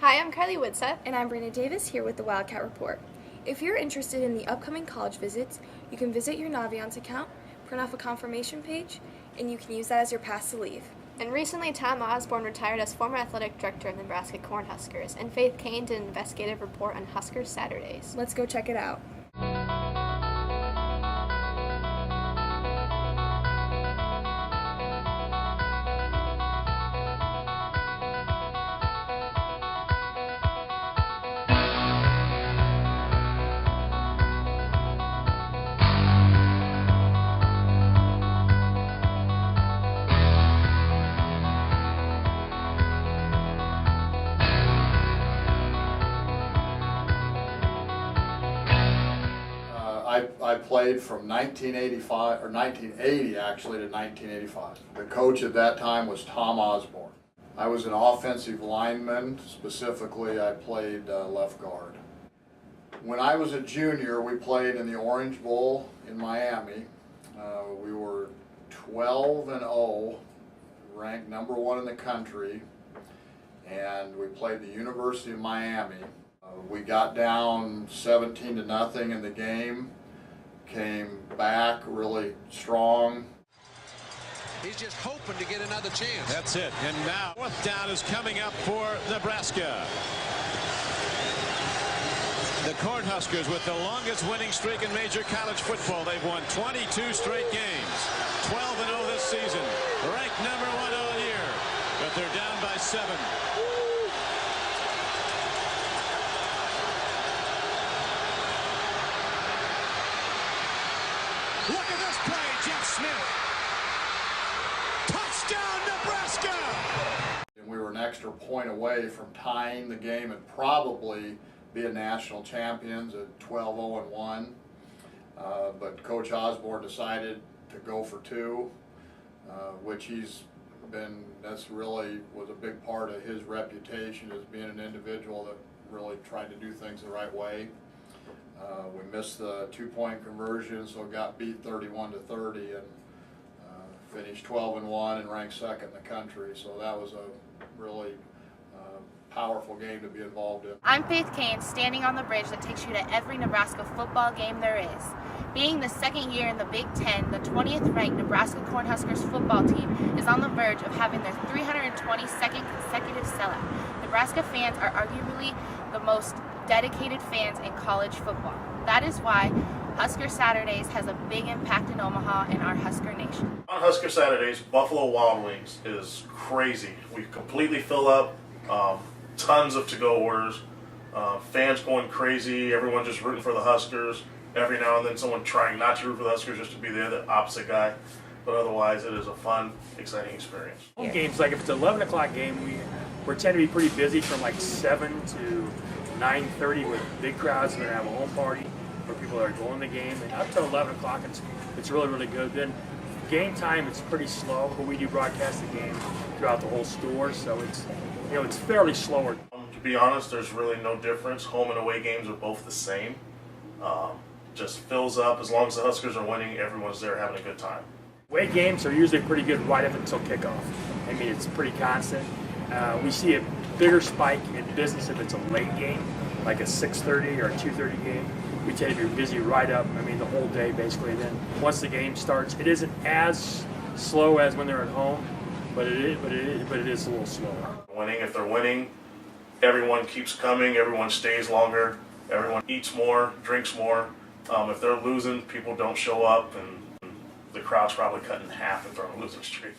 Hi, I'm Kylie Widseth. And I'm Brianna Davis here with the Wildcat Report. If you're interested in the upcoming college visits, you can visit your Naviance account, print off a confirmation page, and you can use that as your pass to leave. And recently, Tom Osborne retired as former athletic director of the Nebraska Cornhuskers, and Faith Cain did an investigative report on Husker Saturdays. Let's go check it out. I played from 1980 actually to 1985. The coach at that time was Tom Osborne. I was an offensive lineman. Specifically, I played left guard. When I was a junior, we played in the Orange Bowl in Miami. We were 12-0, ranked number 1 in the country, and we played the University of Miami. We got down 17-0 in the game. Came back really strong. He's just hoping to get another chance. That's it. And now fourth down is coming up for Nebraska. The Cornhuskers with the longest winning streak in major college football. They've won 22 straight games. 12-0 this season. Ranked number 1 all year. But they're down by 7. Look at this play, Jeff Smith. Touchdown, Nebraska! And we were an extra point away from tying the game and probably being national champions at 12-0-1. But Coach Osborne decided to go for 2, which that's really was a big part of his reputation as being an individual that really tried to do things the right way. We missed the 2-point conversion, so got beat 31-30 and finished 12-1 and ranked 2nd in the country. So that was a really powerful game to be involved in. I'm Faith Cain, standing on the bridge that takes you to every Nebraska football game there is. Being the second year in the Big Ten, the 20th ranked Nebraska Cornhuskers football team is on the verge of having their 322nd consecutive sellout. Nebraska fans are arguably the most dedicated fans in college football. That is why Husker Saturdays has a big impact in Omaha and our Husker Nation. On Husker Saturdays, Buffalo Wild Wings is crazy. We completely fill up, tons of to-go orders, fans going crazy, everyone just rooting for the Huskers. Every now and then someone trying not to root for the Huskers just to be there, the opposite guy. But otherwise it is a fun, exciting experience. Home games, like if it's an 11 o'clock game, we tend to be pretty busy from like 7 to 9:30 with big crowds. We're going to have a home party where people are going to the game. And up to 11 o'clock, it's really, really good. Then game time, it's pretty slow, but we do broadcast the game throughout the whole store, so it's fairly slower. To be honest, there's really no difference. Home and away games are both the same. Just fills up. As long as the Huskers are winning, everyone's there having a good time. Away games are usually pretty good right up until kickoff. I mean, it's pretty constant. We see a bigger spike in business if it's a late game, like a 6:30 or a 2:30 game. We tend to be busy right up, the whole day basically. Then once the game starts, it isn't as slow as when they're at home, but it is a little slower. Winning, if they're winning, everyone keeps coming, everyone stays longer, everyone eats more, drinks more. If they're losing, people don't show up, and the crowd's probably cut in half if they're on a losing streak.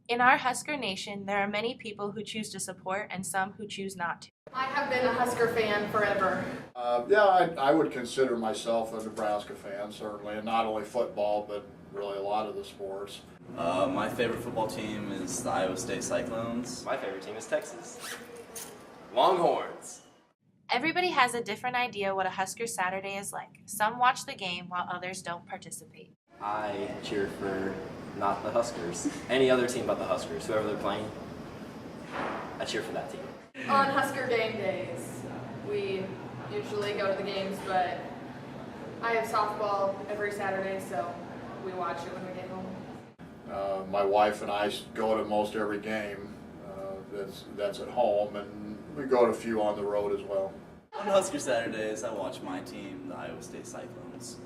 In our Husker Nation, there are many people who choose to support and some who choose not to. I have been a Husker fan forever. I would consider myself a Nebraska fan, certainly, and not only football, but really a lot of the sports. My favorite football team is the Iowa State Cyclones. My favorite team is Texas Longhorns. Everybody has a different idea what a Husker Saturday is like. Some watch the game while others don't participate. I cheer for not the Huskers. Any other team but the Huskers. Whoever they're playing, I cheer for that team. On Husker game days, we usually go to the games, but I have softball every Saturday, so we watch it when we get home. My wife and I go to most every game that's at home, and We go to a few on the road as well. On Husker Saturdays, I watch my team, the Iowa State Cyclones.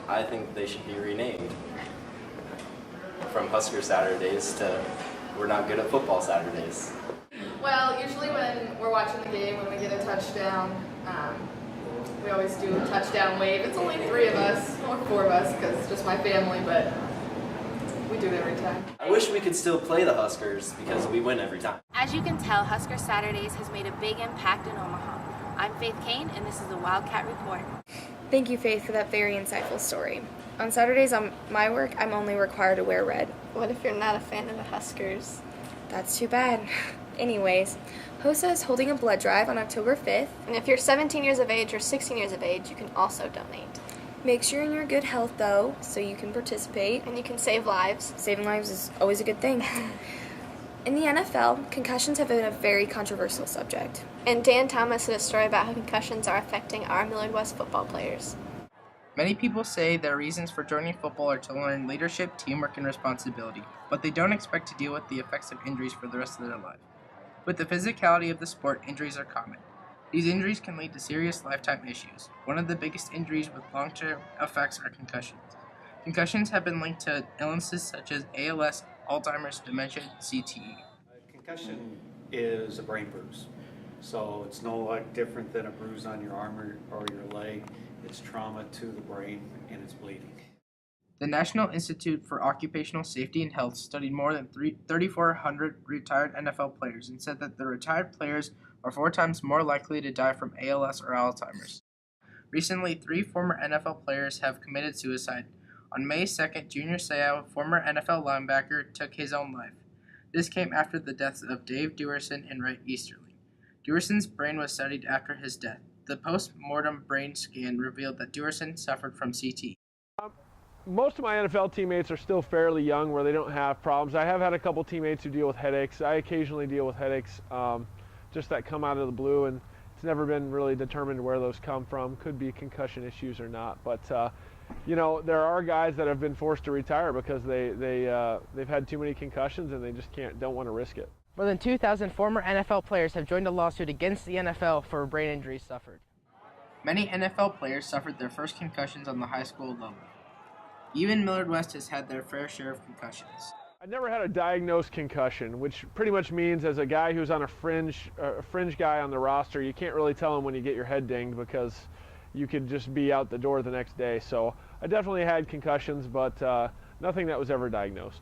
I think they should be renamed from Husker Saturdays to We're Not Good at Football Saturdays. Well, usually when we're watching the game, when we get a touchdown, we always do a touchdown wave. It's only 3 of us, or 4 of us, because it's just my family, but we do it every time. I wish we could still play the Huskers because we win every time. As you can tell, Husker Saturdays has made a big impact in Omaha. I'm Faith Cain, and this is the Wildcat Report. Thank you, Faith, for that very insightful story. On Saturdays on my work, I'm only required to wear red. What if you're not a fan of the Huskers? That's too bad. Anyways, HOSA is holding a blood drive on October 5th. And if you're 17 years of age or 16 years of age, you can also donate. Make sure you're in good health, though, so you can participate. And you can save lives. Saving lives is always a good thing. In the NFL, concussions have been a very controversial subject. And Dan Thomas did a story about how concussions are affecting our Millard West football players. Many people say their reasons for joining football are to learn leadership, teamwork, and responsibility, but they don't expect to deal with the effects of injuries for the rest of their life. With the physicality of the sport, injuries are common. These injuries can lead to serious lifetime issues. One of the biggest injuries with long-term effects are concussions. Concussions have been linked to illnesses such as ALS, Alzheimer's, dementia, CTE. Concussion is a brain bruise. So it's no like different than a bruise on your arm or your leg. It's trauma to the brain and it's bleeding. The National Institute for Occupational Safety and Health studied more than 3,400 retired NFL players and said that the retired players are 4 times more likely to die from ALS or Alzheimer's. Recently, 3 former NFL players have committed suicide. On May 2nd, Junior Seau, former NFL linebacker, took his own life. This came after the deaths of Dave Duerson and Wright Easterling. Duerson's brain was studied after his death. The post-mortem brain scan revealed that Duerson suffered from CTE. Most of my NFL teammates are still fairly young where they don't have problems. I have had a couple teammates who deal with headaches. I occasionally deal with headaches just that come out of the blue, and it's never been really determined where those come from. Could be concussion issues or not. But, you know, there are guys that have been forced to retire because they've had too many concussions and they just don't want to risk it. More than 2,000 former NFL players have joined a lawsuit against the NFL for brain injuries suffered. Many NFL players suffered their first concussions on the high school level. Even Millard West has had their fair share of concussions. I never had a diagnosed concussion, which pretty much means as a guy who's on a fringe guy on the roster, you can't really tell him when you get your head dinged because you could just be out the door the next day. So I definitely had concussions, but nothing that was ever diagnosed.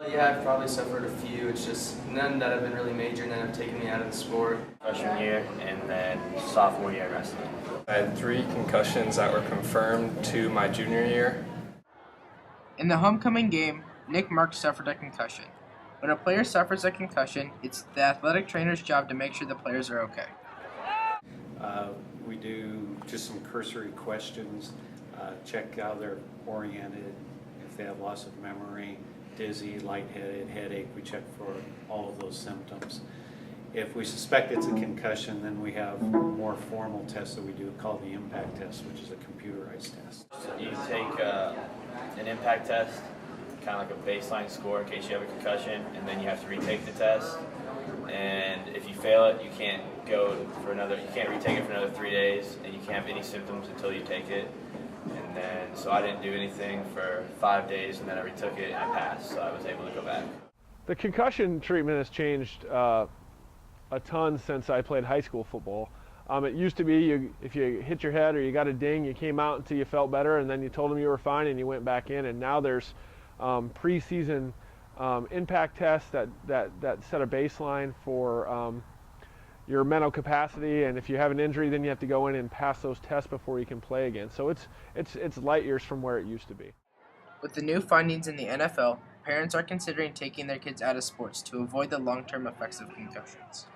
Yeah, I've probably suffered a few. It's just none that have been really major, none have taken me out of the sport. Freshman year and then sophomore year wrestling. I had 3 concussions that were confirmed to my junior year. In the homecoming game, Nick Marks suffered a concussion. When a player suffers a concussion, it's the athletic trainer's job to make sure the players are okay. We do just some cursory questions, check how they're oriented, if they have loss of memory, dizzy, lightheaded, headache. We check for all of those symptoms. If we suspect it's a concussion, then we have a more formal test that we do called the impact test, which is a computerized test. You take an impact test, kind of like a baseline score in case you have a concussion, and then you have to retake the test. And if you fail it, you can't retake it for another 3 days, and you can't have any symptoms until you take it. And then, so I didn't do anything for 5 days, and then I retook it and I passed, so I was able to go back. The concussion treatment has changed a ton since I played high school football. It used to be if you hit your head or you got a ding, you came out until you felt better, and then you told them you were fine and you went back in. And now there's preseason impact tests that set a baseline for your mental capacity, and if you have an injury, then you have to go in and pass those tests before you can play again. So it's light years from where it used to be. With the new findings in the NFL, parents are considering taking their kids out of sports to avoid the long-term effects of concussions.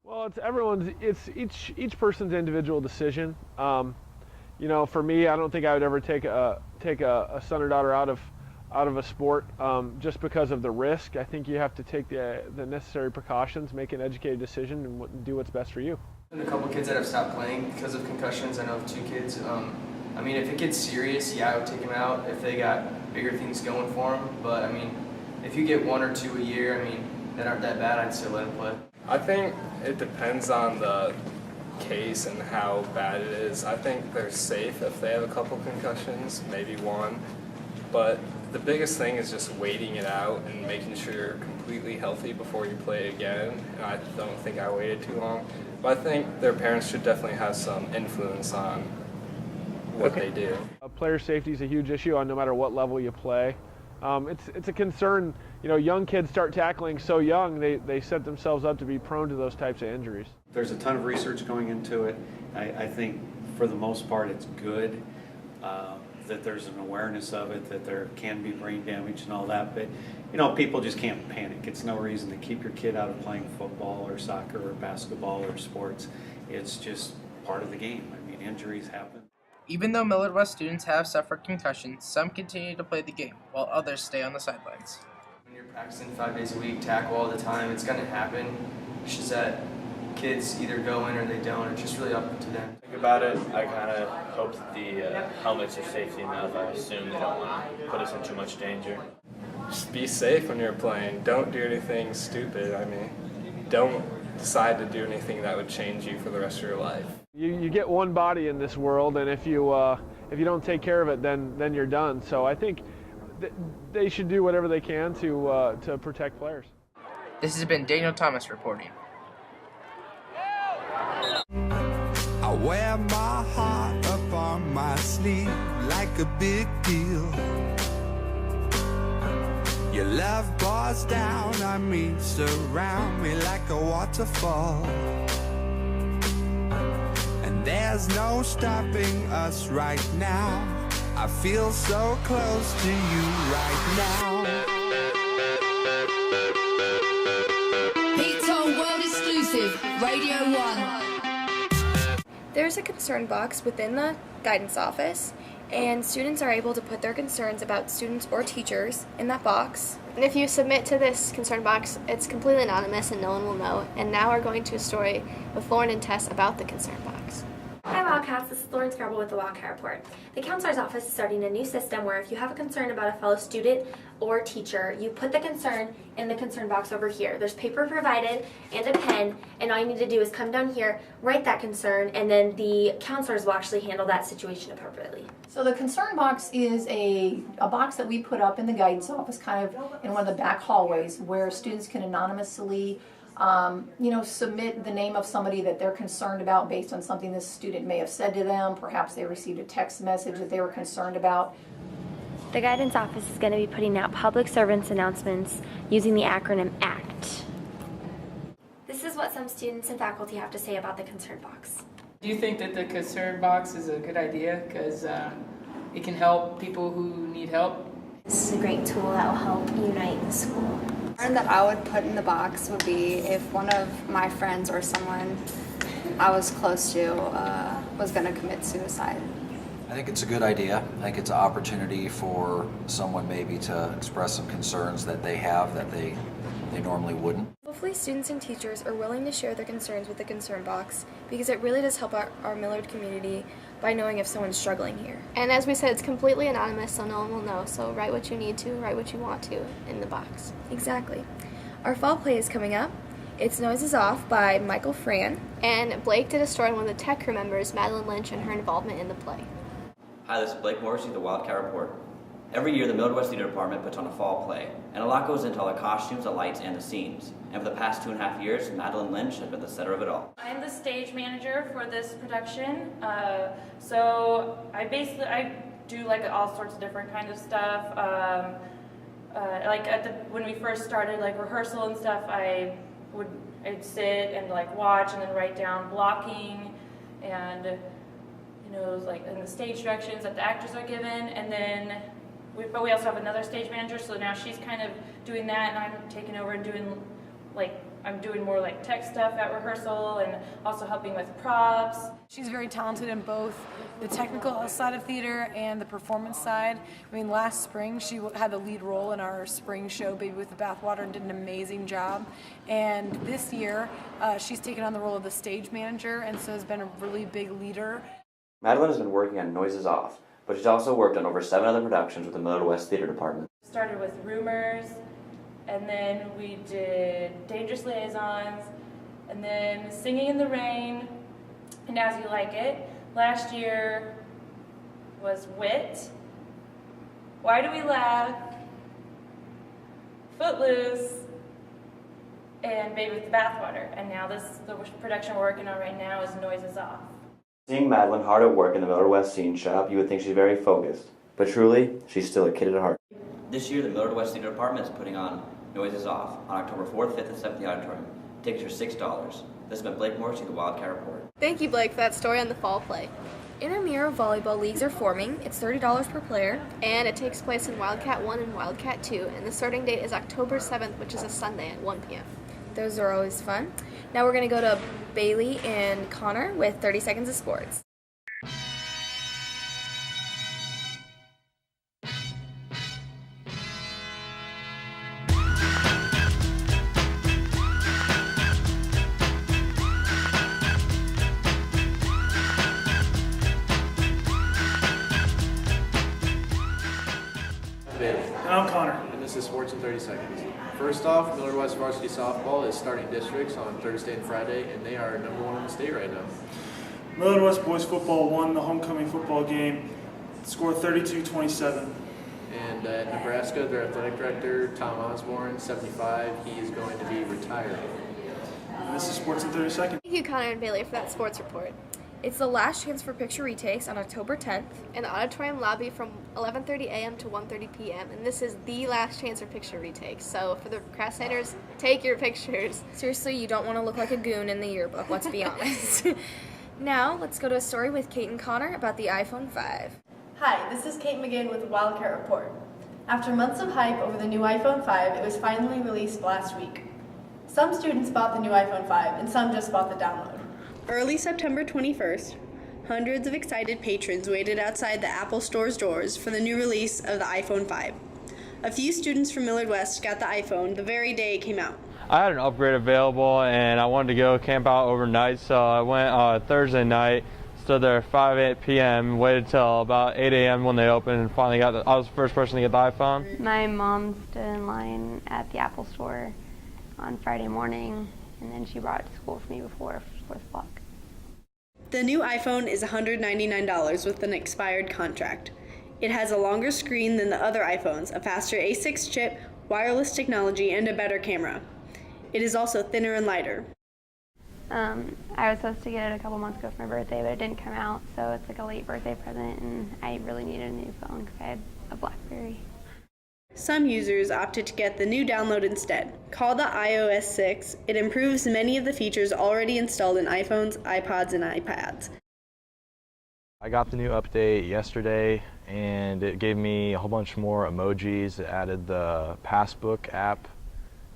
Well, it's each person's individual decision. You know, for me, I don't think I would ever take a son or daughter out of a sport just because of the risk. I think you have to take the necessary precautions, make an educated decision, and do what's best for you. There's a couple kids that have stopped playing because of concussions. I know of 2 kids. I mean, if it gets serious, yeah, I would take them out if they got bigger things going for them. But I mean, if you get 1 or 2 a year, I mean, that aren't that bad, I'd still let them play. I think it depends on the case and how bad it is. I think they're safe if they have a couple concussions, maybe one. But the biggest thing is just waiting it out and making sure you're completely healthy before you play again. And I don't think I waited too long. But I think their parents should definitely have some influence on what they do. Player safety is a huge issue on no matter what level you play. It's a concern. You know, young kids start tackling so young, they set themselves up to be prone to those types of injuries. There's a ton of research going into it. I think for the most part it's good that there's an awareness of it, that there can be brain damage and all that, but you know, people just can't panic. It's no reason to keep your kid out of playing football or soccer or basketball or sports. It's just part of the game. I mean, injuries happen. Even though Millard West students have suffered concussions, some continue to play the game, while others stay on the sidelines. When you're practicing 5 days a week, tackle all the time, it's going to happen. It's just that kids either go in or they don't. It's just really up to them. Think about it, I kind of hope that the helmets are safety enough. I assume they don't want to put us in too much danger. Just be safe when you're playing. Don't do anything stupid. I mean, don't decide to do anything that would change you for the rest of your life. You get one body in this world, and if you don't take care of it, then you're done. So I think they should do whatever they can to protect players. This has been Daniel Thomas reporting. I wear my heart up on my sleeve like a big deal. Your love pours down on me, surround me like a waterfall. And there's no stopping us right now. I feel so close to you right now. Peter World Exclusive, Radio 1. There's a concern box within the guidance office, and students are able to put their concerns about students or teachers in that box. And if you submit to this concern box, it's completely anonymous and no one will know. And now we're going to a story with Lauren and Tess about the concern box. Hi Wildcats, this is Lauren Skrabal with the Wildcat Report. The counselor's office is starting a new system where if you have a concern about a fellow student or teacher, you put the concern in the concern box over here. There's paper provided and a pen, and all you need to do is come down here, write that concern, and then the counselors will actually handle that situation appropriately. So the concern box is a box that we put up in the guidance office, kind of in one of the back hallways, where students can anonymously submit the name of somebody that they're concerned about based on something this student may have said to them. Perhaps they received a text message that they were concerned about. The guidance office is going to be putting out public servants announcements using the acronym ACT. This is what some students and faculty have to say about the concern box. Do you think that the concern box is a good idea because it can help people who need help? This is a great tool that will help unite the school. That I would put in the box would be if one of my friends or someone I was close to was going to commit suicide. I think it's a good idea. I think it's an opportunity for someone maybe to express some concerns that they have that they normally wouldn't. Hopefully students and teachers are willing to share their concerns with the concern box because it really does help our Millard community by knowing if someone's struggling here. And as we said, it's completely anonymous, so no one will know. So write what you need to, write what you want to in the box. Exactly. Our fall play is coming up. It's Nose is Off by Michael Fran. And Blake did a story on one of the tech crew members, Madeline Lynch, and her involvement in the play. Hi, this is Blake Morrissey, the Wildcat Report. Every year, the Millard West Theater Department puts on a fall play, and a lot goes into all the costumes, the lights, and the scenes. And for the past 2.5 years, Madeline Lynch has been the center of it all. I'm the stage manager for this production, so I do like all sorts of different kinds of stuff. When we first started rehearsal and stuff, I'd sit and watch and then write down blocking and in the stage directions that the actors are given, and then but we also have another stage manager, so now she's kind of doing that, and I'm taking over and doing I'm doing more tech stuff at rehearsal and also helping with props. She's very talented in both the technical side of theater and the performance side. I mean, last spring she had the lead role in our spring show, Baby with the Bathwater, and did an amazing job. And this year, she's taken on the role of the stage manager, and so has been a really big leader. Madeline has been working on Noises Off, but she's also worked on over 7 other productions with the Millard West Theater Department. Started with Rumors, and then we did Dangerous Liaisons, And then Singing in the Rain and As You Like It. Last year was Wit, Why Do We Laugh, Footloose, and Baby with the Bathwater. And now the production we're working on right now is Noises Off. Seeing Madeline hard at work in the Miller West Scene Shop, you would think she's very focused. But truly, she's still a kid at heart. This year, the Miller West Theater Department is putting on Noises Off on October 4th, 5th, and 7th in the auditorium. Tickets are $6. This has been Blake Morrissey, the Wildcat Report. Thank you, Blake, for that story on the fall play. Intramural volleyball leagues are forming. It's $30 per player. And it takes place in Wildcat 1 and Wildcat 2, and the starting date is October 7th, which is a Sunday at 1 p.m. Those are always fun. Now we're going to go to Baylee and Connor with 30 Seconds of Sports. And I'm Connor. And this is Sports in 30 Seconds. First off, Miller West Varsity Softball is starting districts on Thursday and Friday, and they are #1 in the state right now. Miller West Boys Football won the homecoming football game, score 32-27. And at Nebraska, their athletic director, Tom Osborne, 75, he is going to be retiring. And this is Sports in 30 Seconds. Thank you, Connor and Baylee, for that sports report. It's the last chance for picture retakes on October 10th. In the auditorium lobby from 11:30 a.m. to 1:30 p.m. And this is the last chance for picture retakes. So for the procrastinators, take your pictures. Seriously, you don't want to look like a goon in the yearbook, let's be honest. Now, let's go to a story with Kate and Connor about the iPhone 5. Hi, this is Kate McGinn with the Wildcat Report. After months of hype over the new iPhone 5, it was finally released last week. Some students bought the new iPhone 5 and some just bought the download. Early September 21st, hundreds of excited patrons waited outside the Apple Store's doors for the new release of the iPhone 5. A few students from Millard West got the iPhone the very day it came out. I had an upgrade available and I wanted to go camp out overnight, so I went Thursday night, stood there at 5 p.m., waited till about 8 a.m. when they opened, and finally got I was the first person to get the iPhone. My mom stood in line at the Apple Store on Friday morning, and then she brought it to school for me before 4 o'clock. The new iPhone is $199 with an expired contract. It has a longer screen than the other iPhones, a faster A6 chip, wireless technology, and a better camera. It is also thinner and lighter. I was supposed to get it a couple months ago for my birthday, but it didn't come out, so it's like a late birthday present, and I really needed a new phone because I had a BlackBerry. Some users opted to get the new download instead. Called the iOS 6, it improves many of the features already installed in iPhones, iPods, and iPads. I got the new update yesterday, and it gave me a whole bunch more emojis. It added the Passbook app,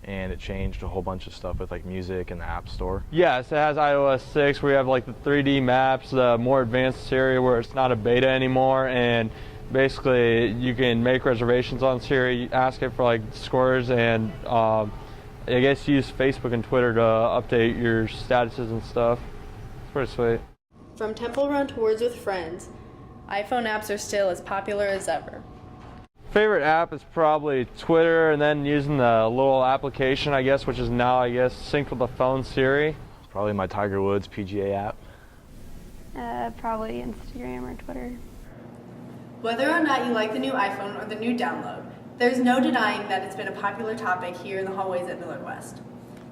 and it changed a whole bunch of stuff with like music and the App Store. Yes, it has iOS 6 where you have like the 3D maps, the more advanced Siri where it's not a beta anymore, and basically you can make reservations on Siri, ask it for like scores, and I guess use Facebook and Twitter to update your statuses and stuff. It's pretty sweet. From Temple Run to Words with Friends, iPhone apps are still as popular as ever. Favorite app is probably Twitter, and then using the little application, I guess, which is now, I guess, synced with the phone Siri. Probably my Tiger Woods PGA app. Probably Instagram or Twitter. Whether or not you like the new iPhone or the new download, there's no denying that it's been a popular topic here in the hallways at Millard West.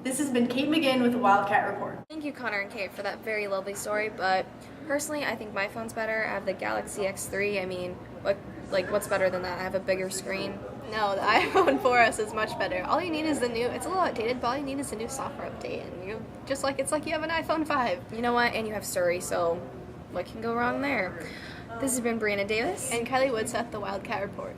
This has been Kate McGinn with the Wildcat Report. Thank you, Connor and Kate, for that very lovely story, but personally, I think my phone's better. I have the Galaxy X3. I mean, what's better than that? I have a bigger screen. No, the iPhone 4S is much better. All you need is the new, it's a little outdated, but all you need is the new software update, and you it's like you have an iPhone 5. You know what? And you have Surrey, so what can go wrong there? This has been Brianna Davis and Kylie Widseth, the Wildcat Report.